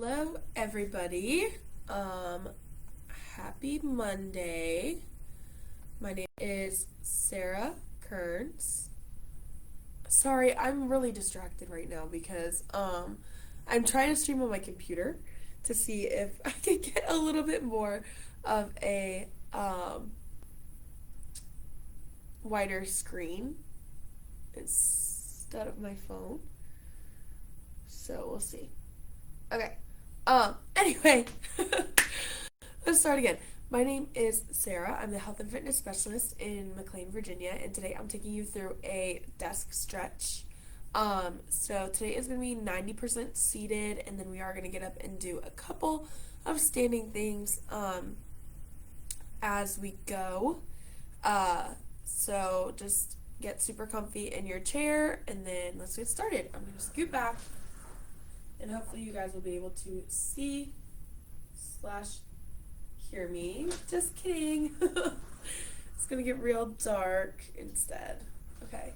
Hello, everybody. Um, Happy Monday. My name is Sarah Kearns. Sorry, I'm really distracted right now because I'm trying to stream on my computer to see if I can get a little bit more of a wider screen instead of my phone. So we'll see. Okay. Anyway, let's start again. My name is Sarah. I'm the health and fitness specialist in McLean, Virginia, and today I'm taking you through a desk stretch. So today is going to be 90% seated, and then we are going to get up and do a couple of standing things as we go. So just get super comfy in your chair, and then let's get started. I'm going to scoot back, and hopefully you guys will be able to see slash hear me. Just kidding. It's gonna get real dark instead. Okay.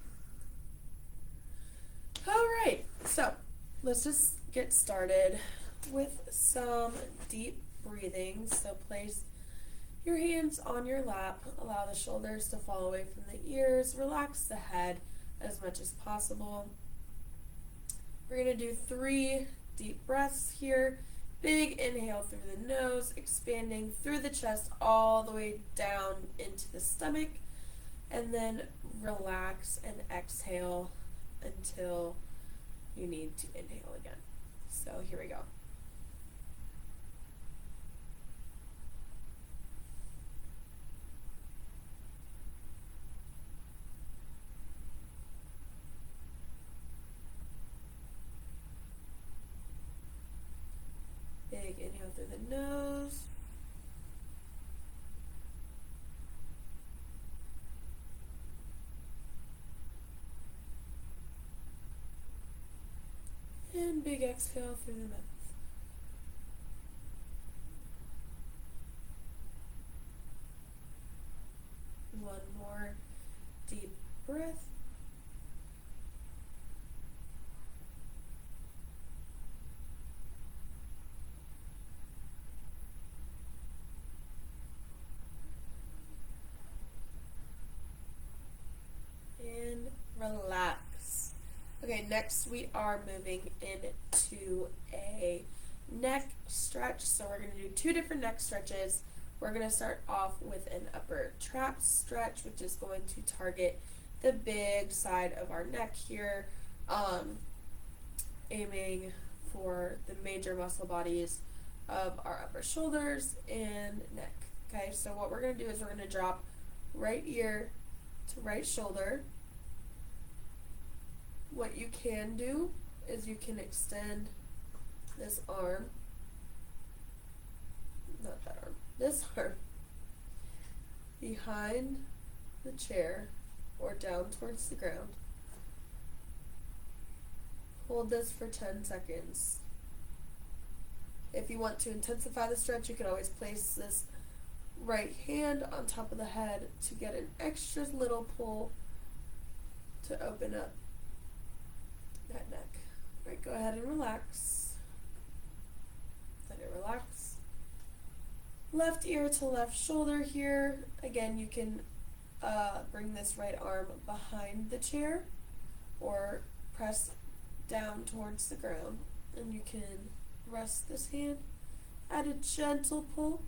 Alright, so let's just get started with some deep breathing. So place your hands on your lap, allow the shoulders to fall away from the ears, relax the head as much as possible. We're gonna do 3 deep breaths here. Big inhale through the nose, expanding through the chest all the way down into the stomach, and then relax and exhale until you need to inhale again. So here we go. Big inhale through the nose. And big exhale through the mouth. One more deep breath. And relax. Okay, next we are moving into a neck stretch. So we're going to do 2 different neck stretches. We're going to start off with an upper trap stretch, which is going to target the big side of our neck here, aiming for the major muscle bodies of our upper shoulders and neck. Okay, so what we're going to do is we're going to drop right ear to right shoulder. What you can do is you can extend this arm, not that arm, this arm, behind the chair or down towards the ground. Hold this for 10 seconds. If you want to intensify the stretch, you can always place this right hand on top of the head to get an extra little pull to open up that neck. Right, go ahead and relax. Let it relax. Left ear to left shoulder here. Again, you can bring this right arm behind the chair or press down towards the ground, and you can rest this hand. Add a gentle pull,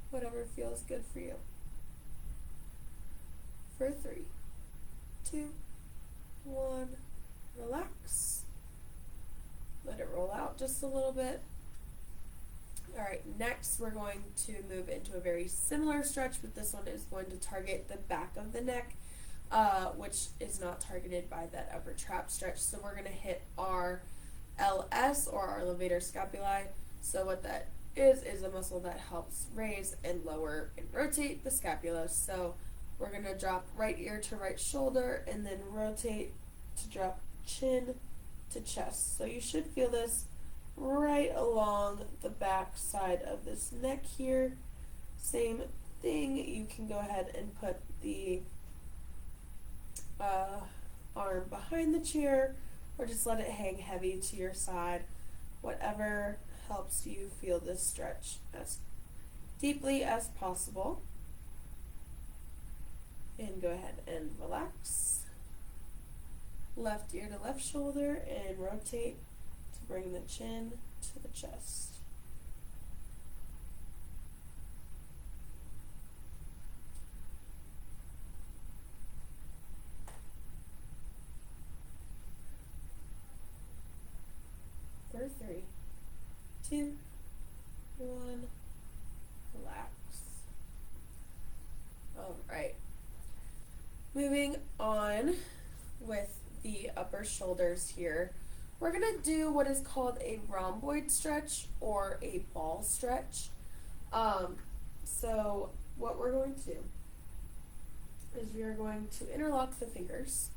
whatever feels good for you. For 3, 2, 1, relax. Let it roll out just a little bit. Alright, next we're going to move into a very similar stretch, but this one is going to target the back of the neck, which is not targeted by that upper trap stretch. So we're going to hit our LS, or our levator scapulae. So what that is a muscle that helps raise and lower and rotate the scapula. So we're going to drop right ear to right shoulder and then rotate to drop chin to chest. So you should feel this right along the back side of this neck here. Same thing, you can go ahead and put the arm behind the chair or just let it hang heavy to your side, whatever helps you feel this stretch as deeply as possible. And go ahead and relax. Left ear to left shoulder and rotate to bring the chin to the chest. For 3, 2, 1, relax. All right. Moving on with the upper shoulders here, we're going to do what is called a rhomboid stretch or a ball stretch. So what we're going to do is we are going to interlock the fingers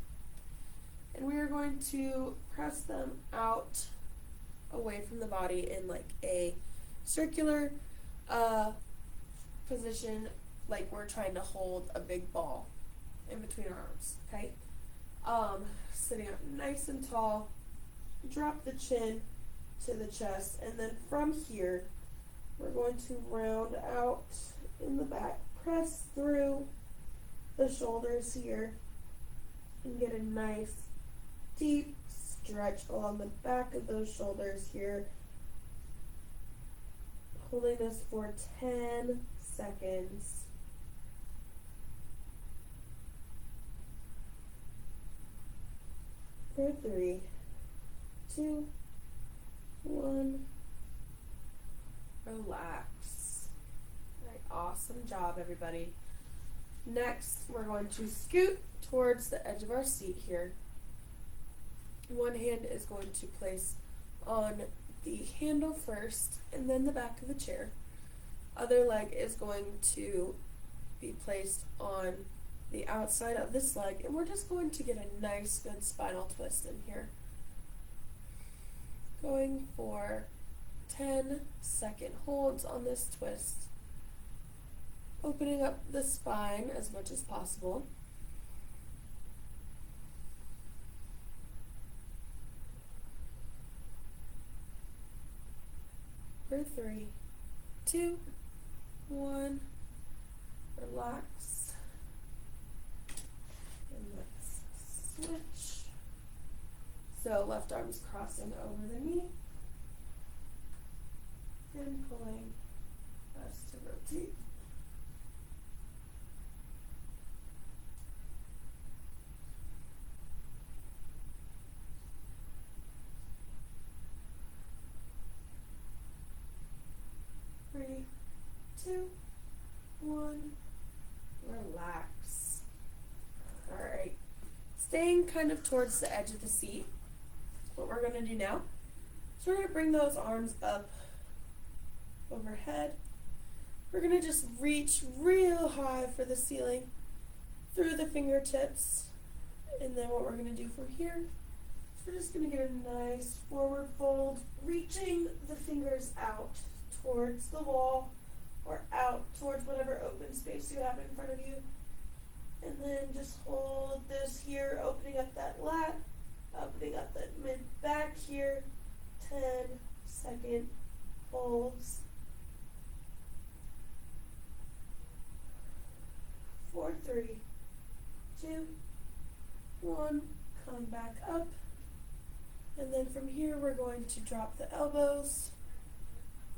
and we are going to press them out away from the body in like a circular position, like we're trying to hold a big ball in between our arms, okay? Sitting up nice and tall, drop the chin to the chest, and then from here, we're going to round out in the back, press through the shoulders here, and get a nice deep stretch along the back of those shoulders here. Holding this for 10 seconds. For 3, 2, 1, relax. All right, awesome job, everybody. Next, we're going to scoot towards the edge of our seat here. One hand is going to place on the handle first and then the back of the chair. Other leg is going to be placed on the outside of this leg, and we're just going to get a nice good spinal twist in here. Going for 10-second holds on this twist. Opening up the spine as much as possible. For 3, 2, 1, relax. And let's switch. So left arm's crossing over the knee and pulling us to rotate. Three, 2, 1, relax. All right. Staying kind of towards the edge of the seat. What we're going to do now is we're going to bring those arms up overhead. We're going to just reach real high for the ceiling through the fingertips. And then what we're going to do from here is we're just going to get a nice forward fold, reaching the fingers out towards the wall or out towards whatever open space you have in front of you. And then just hold this here, opening up that lat, opening up that mid back here. 10-second holds. 4, 3, 2, 1, come back up. And then from here we're going to drop the elbows,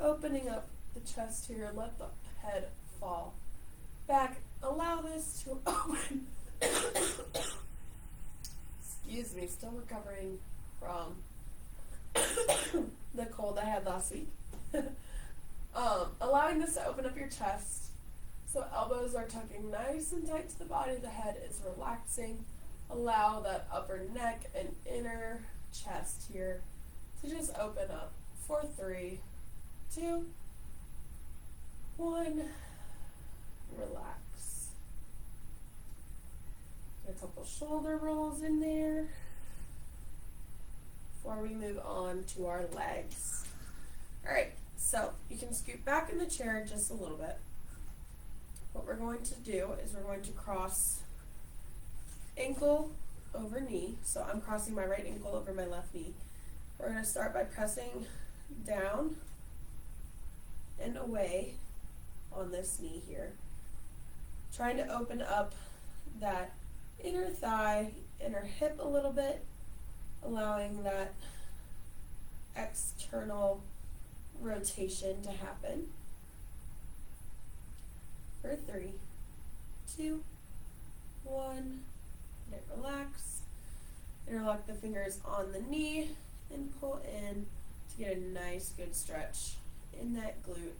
opening up the chest here, let the head fall back. Allow this to open. Excuse me, still recovering from the cold I had last week. Allowing this to open up your chest. So elbows are tucking nice and tight to the body. The head is relaxing. Allow that upper neck and inner chest here to just open up. 4, 3, 2, 1. Relax. Get a couple shoulder rolls in there before we move on to our legs. All right, so you can scoot back in the chair just a little bit. What we're going to do is we're going to cross ankle over knee. So I'm crossing my right ankle over my left knee. We're going to start by pressing down and away on this knee here. Trying to open up that inner thigh, inner hip a little bit, allowing that external rotation to happen. For 3, 2, 1, let it relax. Interlock the fingers on the knee and pull in to get a nice good stretch in that glute.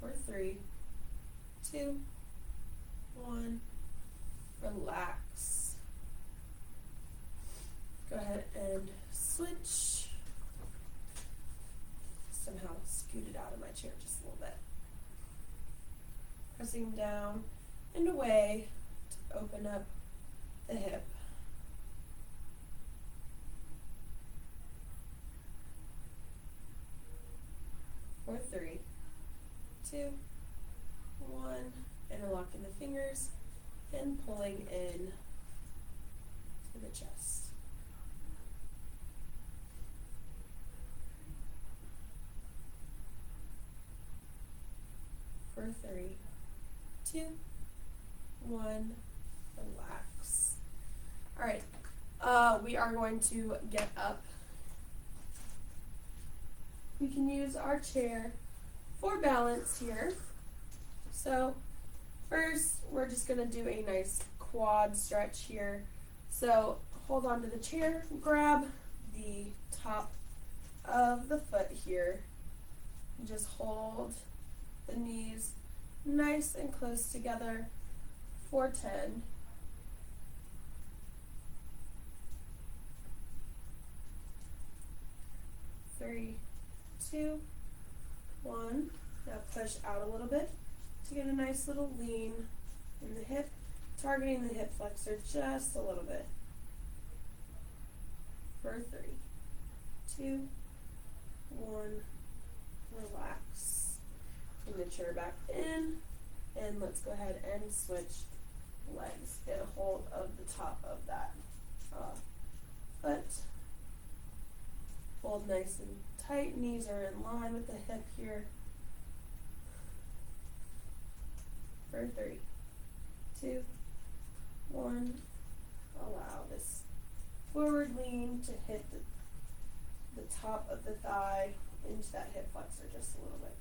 For 3, 2, 1, relax. Go ahead and switch. Somehow scooted out of my chair just a little bit. Pressing down and away to open up the hip. For 3, 2, 1, interlocking the fingers and pulling in to the chest. For 3, 2, 1, relax. All right, we are going to get up. We can use our chair for balance here. So first, we're just going to do a nice quad stretch here. So hold on to the chair, grab the top of the foot here, and just hold the knees nice and close together for 10. Three, 2, 1. Now push out a little bit to get a nice little lean in the hip, targeting the hip flexor just a little bit. For 3, 2, 1, relax. Bring the chair back in, and let's go ahead and switch legs. Get a hold of the top of that foot. Hold nice and tight. Knees are in line with the hip here. For 3, 2, 1. Allow this forward lean to hit the top of the thigh into that hip flexor just a little bit.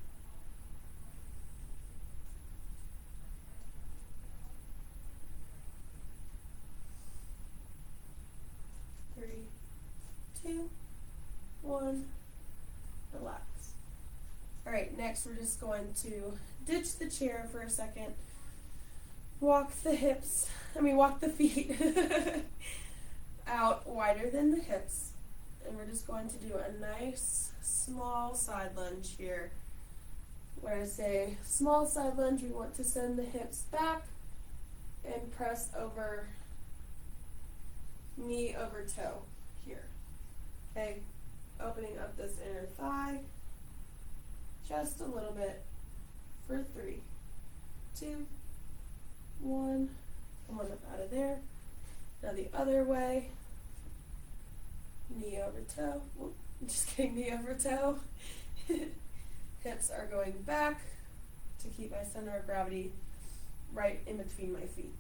3, 2, 1, relax. All right, next we're just going to ditch the chair for a second. Walk the feet out wider than the hips. And we're just going to do a nice small side lunge here. When I say small side lunge, we want to send the hips back and press over knee over toe here. Okay, opening up this inner thigh just a little bit for 3, 2, 1. Come on up out of there. Now the other way. Knee over toe. Just kidding, knee over toe. Hips are going back to keep my center of gravity right in between my feet.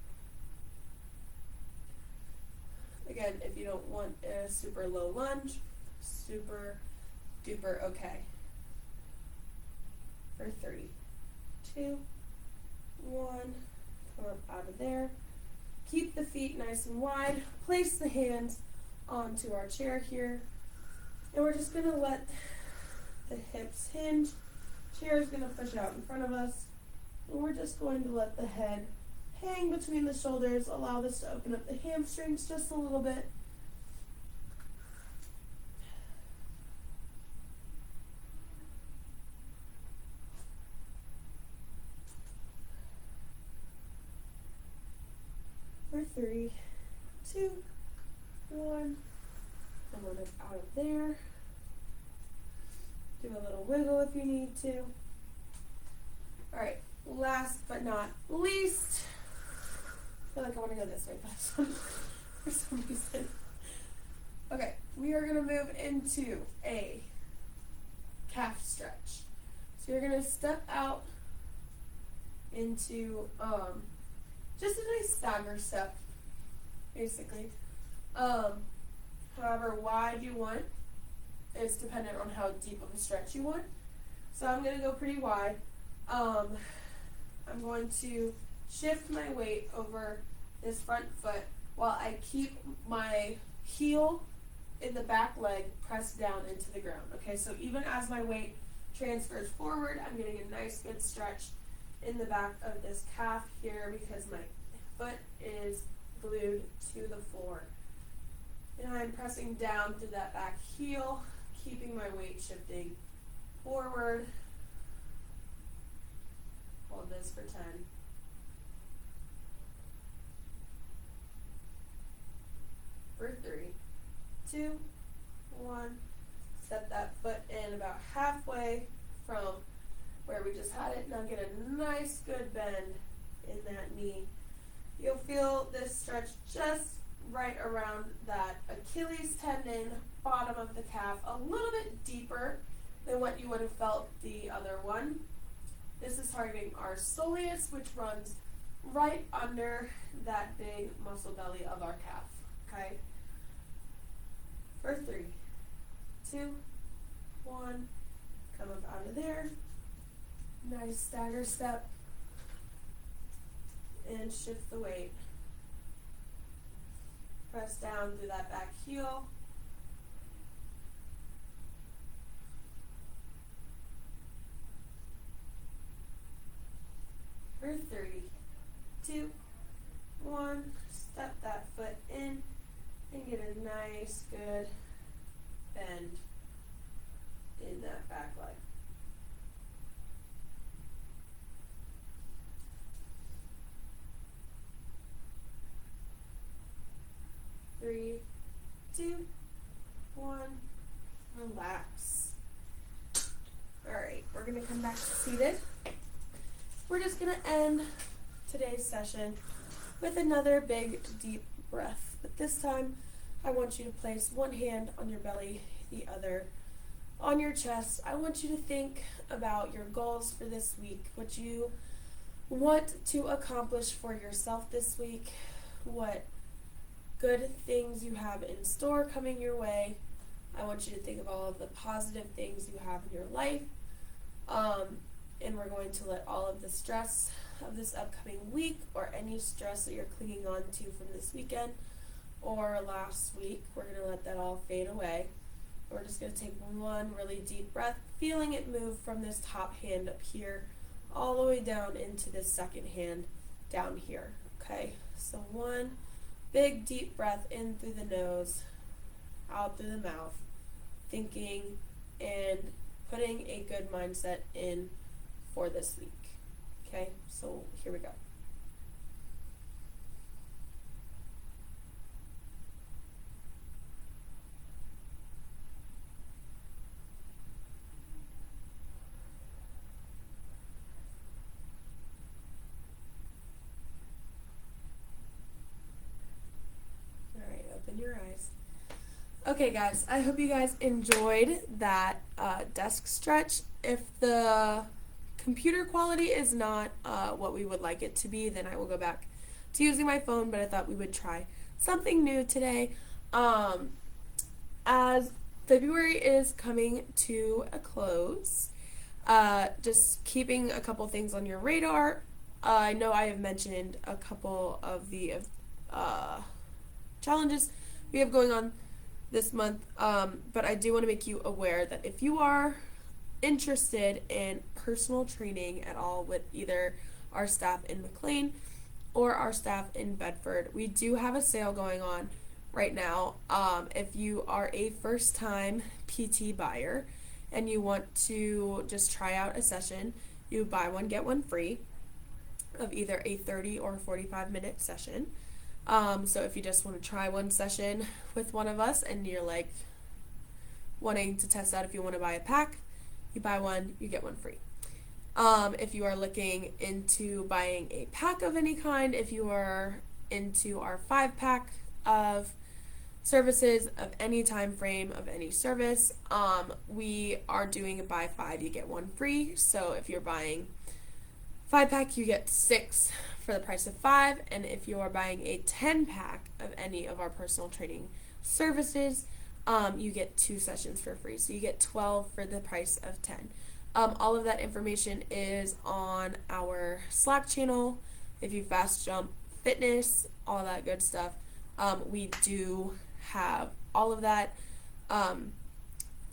Again, if you don't want a super low lunge, super duper okay. For 3, 2, 1, come up out of there. Keep the feet nice and wide. Place the hands onto our chair here. And we're just going to let the hips hinge. Chair is going to push out in front of us. And we're just going to let the head hang between the shoulders. Allow this to open up the hamstrings just a little bit. For 3, 2, 1. Come on up out of there. Do a little wiggle if you need to. Alright, last but not least, I feel like I want to go this way, but for some reason. Okay, we are going to move into a calf stretch. So you're going to step out into just a nice stagger step, basically. However wide you want is dependent on how deep of a stretch you want. So I'm going to go pretty wide. I'm going to shift my weight over this front foot while I keep my heel in the back leg pressed down into the ground. Okay, so even as my weight transfers forward, I'm getting a nice good stretch in the back of this calf here because my foot is glued to the floor. And I'm pressing down through that back heel, keeping my weight shifting forward. Hold this for 10. For 3, 2, 1. Step that foot in about halfway from where we just had it. Now get a nice good bend in that knee. You'll feel this stretch just right around that Achilles tendon, bottom of the calf, a little bit deeper than what you would have felt the other one. This is targeting our soleus, which runs right under that big muscle belly of our calf. Okay? For 3, 2, 1. Come up out of there. Nice stagger step. And shift the weight. Press down through that back heel. For 3, 2, 1. Step that foot in and get a nice good bend in that back leg. Three, 2, 1, relax. Alright, we're going to come back to seated. We're just going to end today's session with another big, deep breath. But this time, I want you to place one hand on your belly, the other on your chest. I want you to think about your goals for this week, what you want to accomplish for yourself this week, what good things you have in store coming your way. I want you to think of all of the positive things you have in your life. And we're going to let all of the stress of this upcoming week or any stress that you're clinging on to from this weekend or last week, we're going to let that all fade away. We're just going to take one really deep breath, feeling it move from this top hand up here all the way down into this second hand down here. Okay, so one big deep breath in through the nose, out through the mouth, thinking and putting a good mindset in for this week. Okay, so here we go. Open your eyes. Okay guys, I hope you guys enjoyed that desk stretch. If the computer quality is not what we would like it to be, then I will go back to using my phone, but I thought we would try something new today. As February is coming to a close, just keeping a couple things on your radar. I know I have mentioned a couple of the challenges we have going on this month, but I do want to make you aware that if you are interested in personal training at all with either our staff in McLean or our staff in Bedford, we do have a sale going on right now. If you are a first-time PT buyer and you want to just try out a session, you buy one, get one free of either a 30 or 45-minute session. So if you just want to try one session with one of us and you're like wanting to test out if you want to buy a pack, you buy one, you get one free. If you are looking into buying a pack of any kind, if you are into our 5-pack of services of any time frame of any service, we are doing a buy 5 you get 1 free. So if you're buying 5-pack, you get 6 for the price of 5, and if you are buying a 10-pack of any of our personal training services, you get 2 sessions for free. So you get 12 for the price of 10. All of that information is on our Slack channel. If you fast jump fitness, all that good stuff, we do have all of that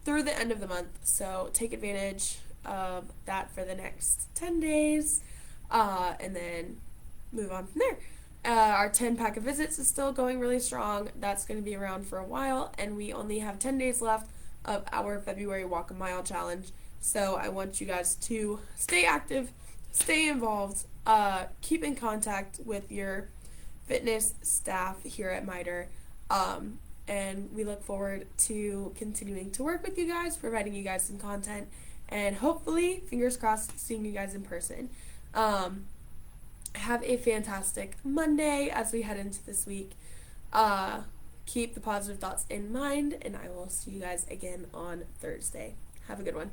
through the end of the month. So take advantage of that for the next 10 days, and then move on from there. Our 10-pack of visits is still going really strong. That's going to be around for a while, and we only have 10 days left of our February Walk a Mile challenge. So I want you guys to stay active, stay involved, keep in contact with your fitness staff here at MITRE, and we look forward to continuing to work with you guys, providing you guys some content, and hopefully, fingers crossed, seeing you guys in person. Have a fantastic Monday as we head into this week. Keep the positive thoughts in mind, and I will see you guys again on Thursday. Have a good one.